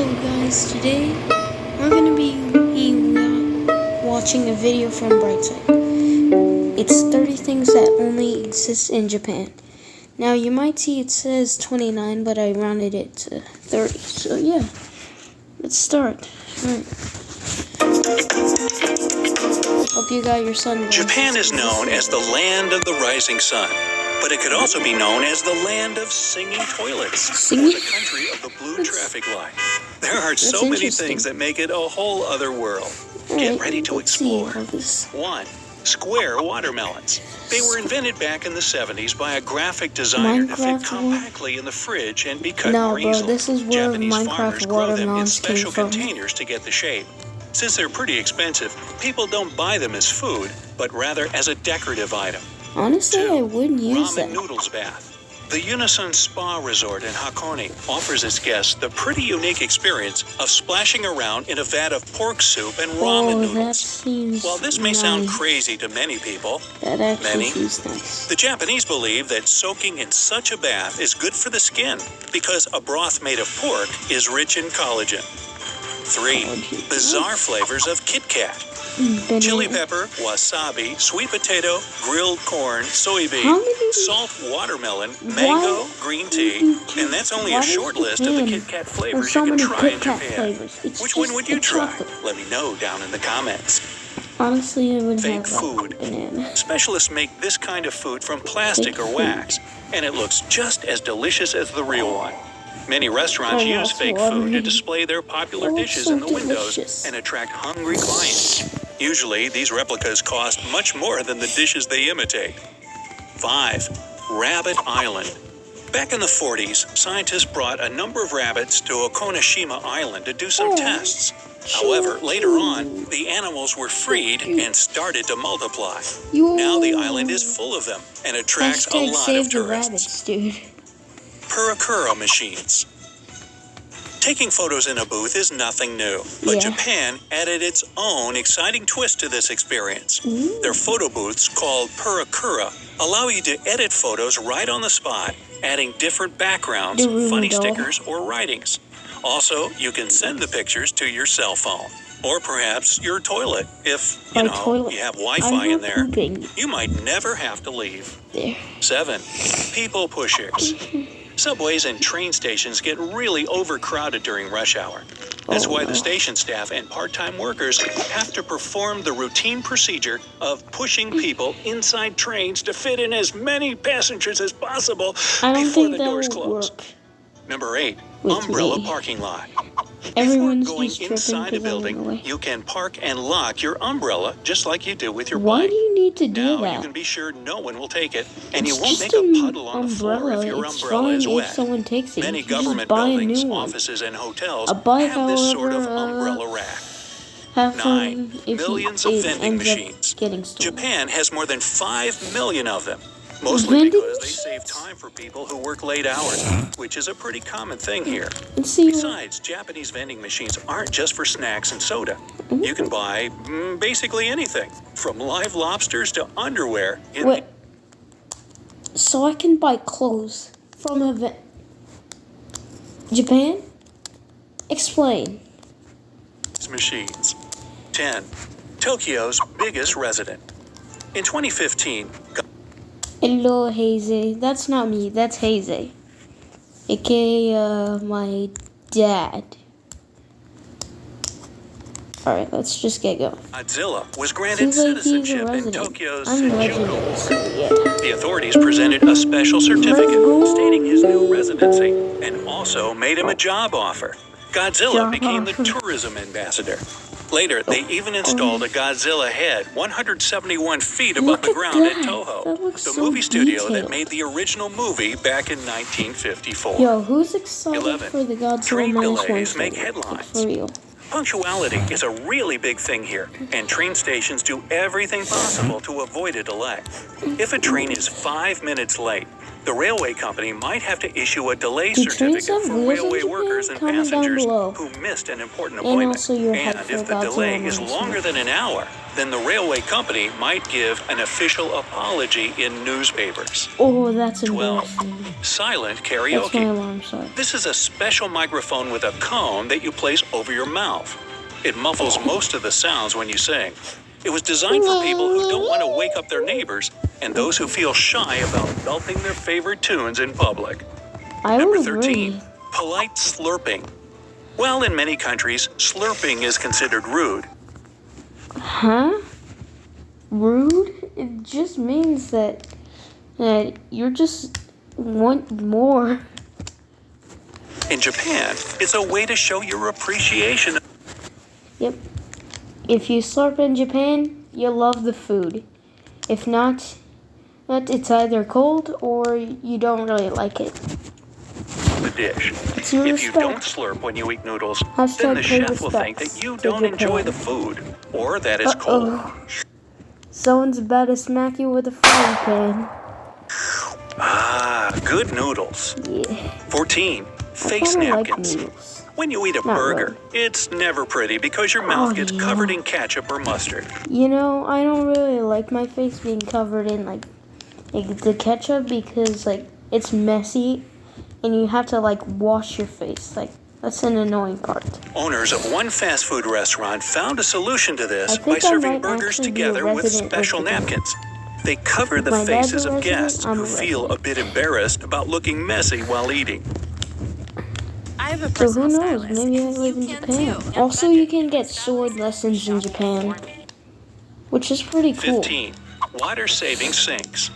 Hello guys, today we're going to be watching a video from Brightside. It's 30 things that only exist in Japan. Now you might see it says 29, but I rounded it to 30. So yeah, let's start. Alright. Hope you got your sunglasses. Japan is known as the land of the rising sun, but it could also be known as the land of singing toilets, or the country of the blue traffic light. There are so many things that make it a whole other world. Get ready to explore. 1. Square watermelons. They were invented back in the 70s by a graphic designer to fit compactly in the fridge and be cut more easily. This is where Japanese farmers grow them in special came from. containers to get the shape. Since they're pretty expensive, people don't buy them as food, but rather as a decorative item. Honestly, 2. I wouldn't use Ramen that. noodles bath. The Unison Spa Resort in Hakone offers its guests the pretty unique experience of splashing around in a vat of pork soup and ramen That noodles. seems While this may sound crazy to many people, that actually seems nice. the Japanese believe that soaking in such a bath is good for the skin because a broth made of pork is rich in collagen. 3. Bizarre flavors of Kit Kat. Chili pepper, wasabi, sweet potato, grilled corn, soybean, salt watermelon, mango, green tea, and that's only a short list of the Kit Kat flavors you can try in Japan. Which one would you try? Let me know down in the comments. Honestly, I would Fake have food. banana. Specialists make this kind of food from plastic or wax, and it looks just as delicious as the real one. Many restaurants use fake food to display their popular dishes in the windows and attract hungry clients. Usually, these replicas cost much more than the dishes they imitate. 5. Rabbit Island. Back in the 40s, scientists brought a number of rabbits to Okonashima Island to do some tests. However, later on, the animals were freed and started to multiply. Now the island is full of them and attracts a lot of tourists. Dude. Purakura machines. Taking photos in a booth is nothing new, but Japan added its own exciting twist to this experience. Their photo booths, called Purakura, allow you to edit photos right on the spot, adding different backgrounds, funny stickers, or writings. Also, you can send the pictures to your cell phone, or perhaps your toilet. If, you have Wi-Fi in there, you might never have to leave. 7. People pushers. Subways and train stations get really overcrowded during rush hour. That's why the station staff and part-time workers have to perform the routine procedure of pushing people inside trains to fit in as many passengers as possible before the doors close. Number 8, umbrella parking lot. Before going inside a building, you can park and lock your umbrella just like you do with your bike. Why do you need to do Now that? you can be sure no one will take it, and you won't make a puddle on the floor if your umbrella is wet. Someone takes it. Many government buildings, offices, and hotels have this sort of umbrella rack. 9. Millions of vending machines. Japan has more than 5 million of them. Mostly because they save time for people who work late hours, which is a pretty common thing here. Besides, Japanese vending machines aren't just for snacks and soda. You can buy basically anything, from live lobsters to underwear. Wait, so I can buy clothes from Japan? Explain. Machines. 10. Tokyo's biggest resident. In 2015, Hello, Haze. That's not me. That's Haze. AKA, my dad. Alright, let's just get going. Godzilla was granted citizenship in Tokyo's Shinjuku. Yeah. The authorities presented a special certificate stating his new residency and also made him a job offer. Godzilla became the tourism ambassador. Later, they even installed a Godzilla head 171 feet above the ground at Toho, the movie studio that made the original movie back in 1954. Yo, who's excited 11. for the Godzilla Train minus delays one make thing? headlines. For real. Punctuality is a really big thing here, and train stations do everything possible to avoid a delay. If a train is 5 minutes late, The railway company might have to issue a delay Do trains certificate have for wheels in railway Japan? workers and Comment down passengers below. who missed an important And appointment. also your And hype if for the Godzilla delay is minus longer than an hour, then the railway company might give an official apology in newspapers. Oh, that's 12. embarrassing. Silent That's my karaoke. alarm, sorry. This is a special microphone with a cone that you place over your mouth. It muffles most of the sounds when you sing. It was designed for people who don't want to wake up their neighbors and those who feel shy about belting their favorite tunes in public. I Number would 13, agree. polite slurping. Well, in many countries, slurping is considered rude. Huh? Rude? It just means that you just want more. In Japan, it's a way to show your appreciation. Yep. If you slurp in Japan, you'll love the food. If not, it's either cold or you don't really like it. The dish. It's your If you don't respect. slurp when you eat noodles, Hashtag then the pay chef will think respects that you to don't enjoy Japan. the food, or that it's cold. Uh-oh. Someone's about to smack you with a frying pan. Ah, good noodles. Yeah. 14, I face kinda like napkins. noodles. When you eat a Not burger, it's never pretty because your mouth Oh, gets yeah. covered in ketchup or mustard. You know, I don't really like my face being covered in like the ketchup because like it's messy and you have to like wash your face. Like that's an annoying part. Owners of one fast food restaurant found a solution to this I by think I serving might burgers actually be a together with resident special of Japan. napkins. They cover the My dad's faces a of resident, guests I'm who a feel a bit embarrassed about looking messy while eating. I have a So who personal knows? stylist. Maybe I live in You can Japan. too. Also, you can get sword lessons in Shop Japan, for me. which is pretty cool. 15, water-saving sinks.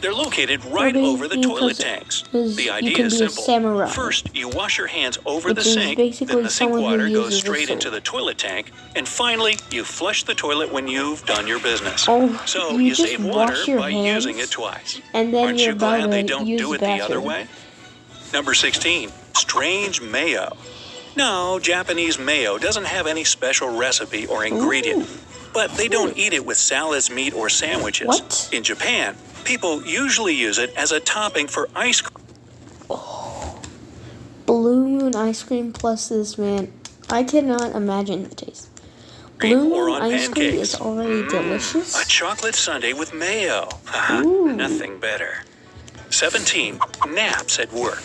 They're located right Maybe over the you toilet can- tanks. 'cause The you idea can is be a simple. samurai. First, you wash your hands over Which the is sink, basically then the sink someone who water goes uses a straight sword. into the toilet tank, and finally, you flush the toilet when you've done your business. Oh, So you you just save water wash your by hands, using it twice. and then Aren't you're you about glad they to don't use do the it the other bathroom. way? Number 16, strange mayo. No, Japanese mayo doesn't have any special recipe or ingredient. But they don't eat it with salads, meat, or sandwiches. What? In Japan, people usually use it as a topping for ice cream. Blue Moon ice cream plus this, man. I cannot imagine the taste. Blue or Moon on ice cream pancakes. is already A delicious. chocolate sundae with mayo. Haha, Ooh. nothing better. 17. Naps at work.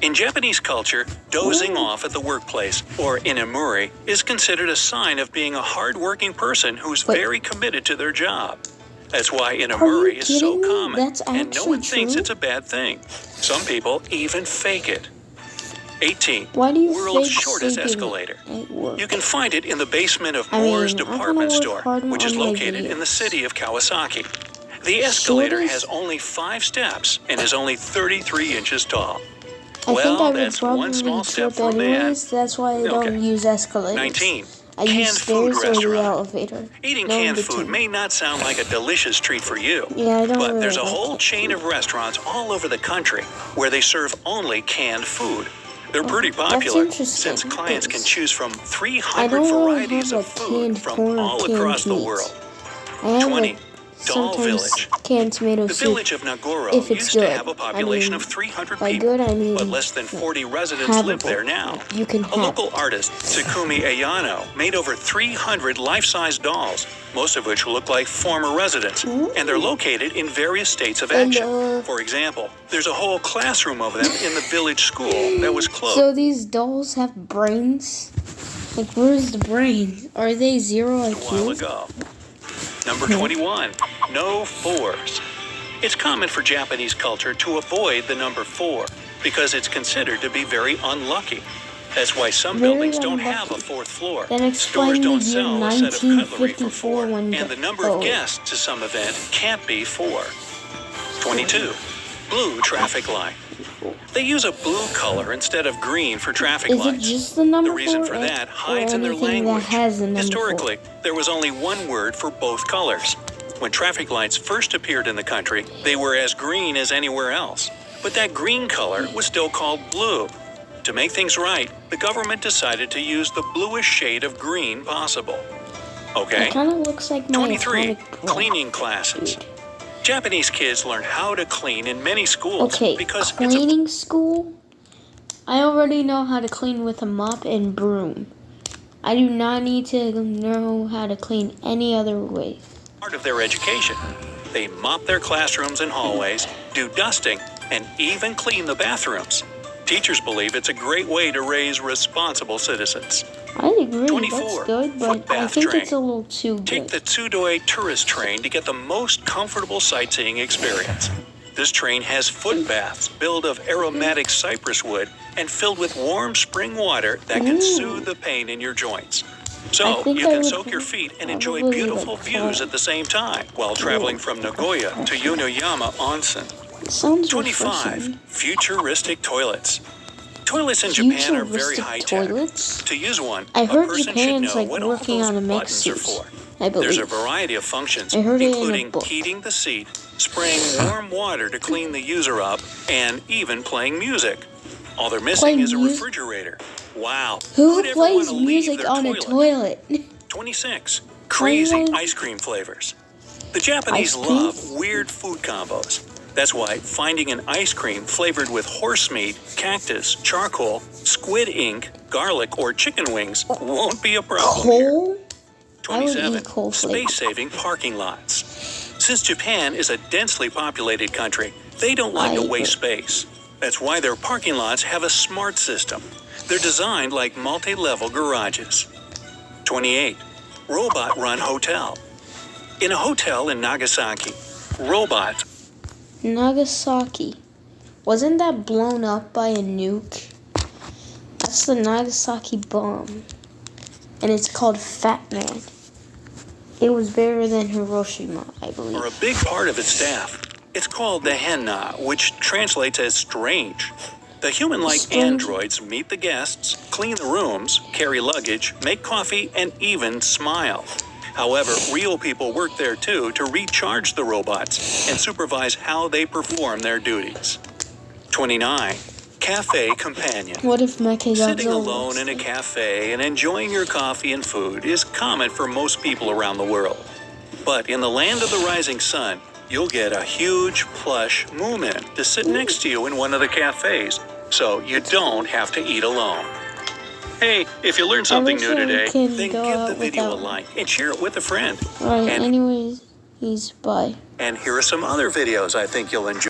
In Japanese culture, dozing off at the workplace, or inamuri, is considered a sign of being a hard-working person who's Wait. very committed to their job. That's why Are inamuri you is so kidding me? common, That's and no actually one thinks true? it's a bad thing. Some people even fake it. 18. Why do you World's fake shortest sleeping escalator. at work? You can find it in the basement of I Moore's mean, I wanna department work store, hard which is on my located in the videos. city of Kawasaki. The escalator Shortest? has only 5 steps and is only 33 inches tall. I think Well, I would that's one probably small step trip for man. anyways. That's why I don't Okay. use escalators. 19. I use Canned food stairs or the restaurant. elevator. Eating No in canned food between. may not sound like a delicious treat for you, Yeah, I don't but really there's a like whole canned chain food. of restaurants all over the country where they serve only canned food. They're pretty that's popular interesting, since clients can because choose from I 300 don't really varieties have of like food canned from corn or all canned across the meat. world. I have 20. like Doll sometimes Village. canned tomato The soup. village of Nagoro if it's used good. to have a population I mean, of 300 by people, good, I mean but less than 40 residents live habitable. there now. You can A have local it. artist, Takumi Ayano, made over 300 life-size dolls, most of which look like former residents, and they're located in various states of And, action. For example, there's a whole classroom of them in the village school that was closed. So these dolls have brains? Like, where's the brain? Are they 0 a while IQ? ago. Number 21, no 4s. It's common for Japanese culture to avoid the number 4 because it's considered to be very unlucky. That's why some Very buildings don't have a unlucky. 4th floor. Then explain Stores don't the year sell a set of cutlery for 1954 4, when and the number oh. of guests to some event can't be 4. 22, blue traffic light. They use a blue color instead of green for traffic Is it lights. just the number The reason 4 for that or hides in their anything language. that has a number 4? Historically, there was only one word for both colors. When traffic lights first appeared in the country, they were as green as anywhere else. But that green color was still called blue. To make things right, the government decided to use the bluest shade of green possible. Okay? It kind of looks like my 23. atomic breath. Cleaning classes. Dude. Japanese kids learn how to clean in many schools Okay, because cleaning school? I already know how to clean with a mop and broom. I do not need to know how to clean any other way. part of their education. They mop their classrooms and hallways, do dusting, and even clean the bathrooms. Teachers believe it's a great way to raise responsible citizens. I agree, 24, that's good, but foot I bath think train. it's a little too Take good. the Tsudoe tourist train to get the most comfortable sightseeing experience. This train has foot baths built of aromatic cypress wood and filled with warm spring water that can soothe the pain in your joints. I So think you I can would soak your feet and enjoy probably beautiful like views that. at the same time while traveling from Nagoya to Yunoyama Onsen. It sounds 25. refreshing. Futuristic toilets. Toilets in Japan are very Futuristic high-tech. toilets? To use one, I a heard person should Japan's know like what all working those on a mech buttons are suit. for. I There's a believe. variety of functions, I heard it in a including book. heating the seat, spraying warm water to clean the user up, and even playing music. All they're missing Play is a music? refrigerator. Wow. Who Who'd ever plays wanna leave music their on a toilet? 26. Crazy Toilet? ice cream flavors. The Japanese Ice cream? love weird food combos. That's why finding an ice cream flavored with horse meat, cactus, charcoal, squid ink, garlic, or chicken wings won't be a problem here. Coal? I would 27. eat coal flavored. Space-saving parking lots. Since Japan is a densely populated country, they don't like to I waste space. That's why their parking lots have a smart system. They're designed like multi-level garages. 28. Robot-run hotel. In a hotel in Nagasaki, robots Nagasaki. Wasn't that blown up by a nuke? That's the Nagasaki bomb. And it's called Fat Man. It was bigger than Hiroshima, I are believe. a big part of its staff. It's called the henna, which translates as strange. The human-like Strange. androids meet the guests, clean the rooms, carry luggage, make coffee, and even smile. However, real people work there too to recharge the robots and supervise how they perform their duties. 29. Cafe companion. What if Mechagodzilla Sitting alone was in a there? cafe and enjoying your coffee and food is common for most people around the world. But in the land of the rising sun, you'll get a huge plush Moomin to sit next to you in one of the cafes, so you don't have to eat alone. Hey, if you learned something new wish I today, could then go give the out video a without- like and share it with a friend. Alright, And- anyways, bye. And here are some other videos I think you'll enjoy.